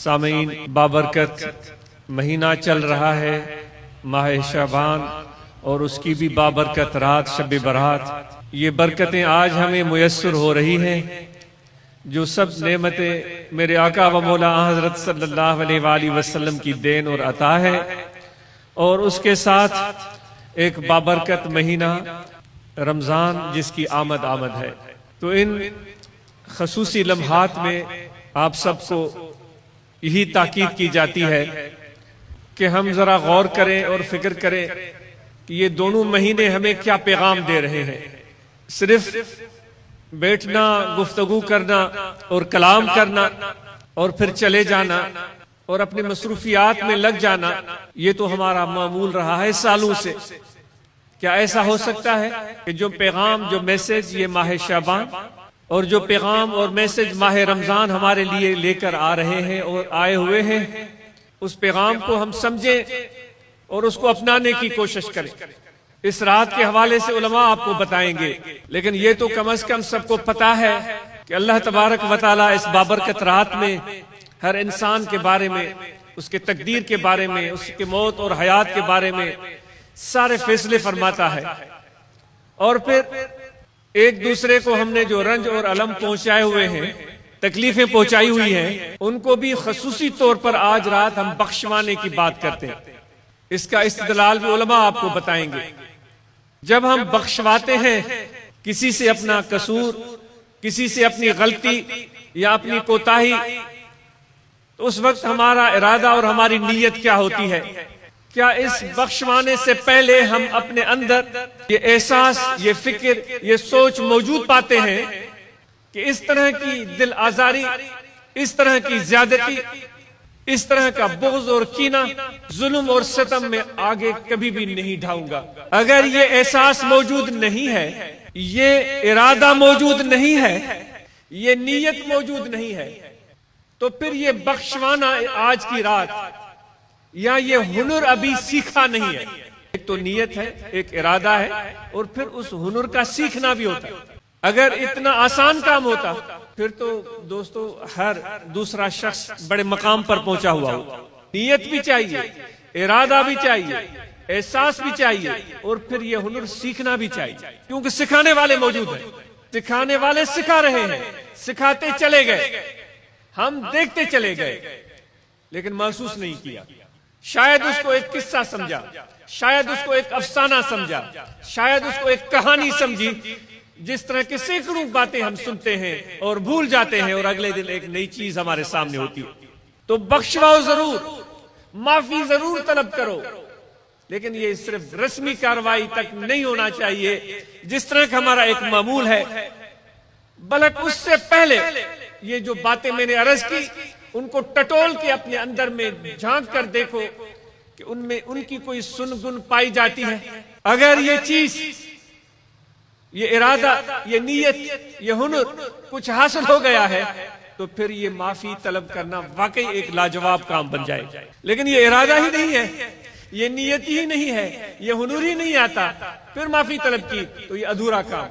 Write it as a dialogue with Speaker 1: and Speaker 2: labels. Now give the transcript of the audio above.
Speaker 1: سامعین، بابرکت مہینہ چل رہا ہے، ماہ شعبان، اور اس کی بھی بابرکت رات شب برات۔ یہ برکتیں آج ہمیں میسر ہو رہی ہیں، جو سب نعمتیں میرے آقا و مولا حضرت صلی اللہ علیہ وآلہ وسلم کی دین اور عطا ہے، اور اس کے ساتھ ایک بابرکت مہینہ رمضان جس کی آمد ہے۔ تو ان خصوصی لمحات میں آپ سب کو یہی تاکید کی جاتی ہے کہ ہم ذرا غور کریں اور فکر کریں کہ یہ دونوں مہینے ہمیں کیا پیغام دے رہے ہیں۔ صرف بیٹھنا، گفتگو کرنا اور کلام کرنا اور پھر چلے جانا اور اپنے مصروفیات میں لگ جانا، یہ تو ہمارا معمول رہا ہے سالوں سے۔ کیا ایسا ہو سکتا ہے کہ جو پیغام، جو میسج یہ ماہ شعبان اور جو پیغام اور میسج ماہ رمضان ہمارے لیے لے کر آ رہے ہیں اور آئے ہوئے ہیں، اس پیغام کو ہم سمجھیں اور اس کو اپنانے کی کوشش کریں؟ اس رات کے حوالے سے علماء آپ کو بتائیں گے، لیکن یہ تو کم از کم سب کو پتا ہے کہ اللہ تبارک و تعالیٰ اس بابرکت رات میں ہر انسان کے بارے میں، اس کے تقدیر کے بارے میں، اس کے موت اور حیات کے بارے میں سارے فیصلے فرماتا ہے۔ اور پھر ایک دوسرے کو ہم نے جو رنج اور الم پہنچائے ہوئے ہیں، تکلیفیں پہنچائی ہوئی ہیں، ان کو بھی خصوصی طور پر آج رات ہم بخشوانے کی بات کرتے ہیں۔ اس کا استدلال بھی علماء آپ کو بتائیں گے۔ جب ہم بخشواتے ہیں کسی سے اپنا قصور، کسی سے اپنی غلطی یا اپنی کوتاہی، تو اس وقت ہمارا ارادہ اور ہماری نیت کیا ہوتی ہے؟ کیا اس بخشوانے سے پہلے ہم اپنے اندر یہ احساس، یہ فکر، یہ سوچ موجود پاتے ہیں کہ اس طرح کی دل آزاری، اس طرح کی زیادتی، اس طرح کا بغض اور کینہ، ظلم اور ستم میں آگے کبھی بھی نہیں ڈھاؤں گا؟ اگر یہ احساس موجود نہیں ہے، یہ ارادہ موجود نہیں ہے، یہ نیت موجود نہیں ہے، تو پھر یہ بخشوانا آج کی رات یا یہ ہنر ابھی سیکھا نہیں ہے۔ ایک تو نیت ہے، ایک ارادہ ہے، اور پھر اس ہنر کا سیکھنا بھی ہوتا ہے۔ اگر اتنا آسان کام ہوتا پھر تو دوستو ہر دوسرا شخص بڑے مقام پر پہنچا ہوا ہو۔ نیت بھی چاہیے، ارادہ بھی چاہیے، احساس بھی چاہیے، اور پھر یہ ہنر سیکھنا بھی چاہیے، کیونکہ سکھانے والے موجود ہیں، سکھانے والے سکھا رہے ہیں، سکھاتے چلے گئے، ہم دیکھتے چلے گئے، لیکن محسوس نہیں کیا۔ شاید اس کو ایک قصہ سمجھا، شاید اس کو ایک افسانہ سمجھا، شاید اس کو ایک کہانی سمجھی۔ جس طرح کے سینکڑوں باتیں ہم سنتے ہیں اور بھول جاتے ہیں، اور اگلے دن ایک نئی چیز ہمارے سامنے ہوتی ہے۔ تو بخشواؤ ضرور، معافی ضرور طلب کرو، لیکن یہ صرف رسمی کارروائی تک نہیں ہونا چاہیے جس طرح کا ہمارا ایک معمول ہے، بلکہ اس سے پہلے یہ جو باتیں میں نے عرض کی، ان کو ٹٹول کے اپنے اندر میں جھانک کر دیکھو کہ ان میں ان کی کوئی سنگن پائی جاتی ہے۔ اگر یہ چیز، یہ ارادہ، یہ نیت، یہ ہنر کچھ حاصل ہو گیا ہے، تو پھر یہ معافی طلب کرنا واقعی ایک لاجواب کام بن جائے۔ لیکن یہ ارادہ ہی نہیں ہے، یہ نیت ہی نہیں ہے، یہ ہنر ہی نہیں آتا، پھر معافی طلب کی تو یہ ادھورا کام۔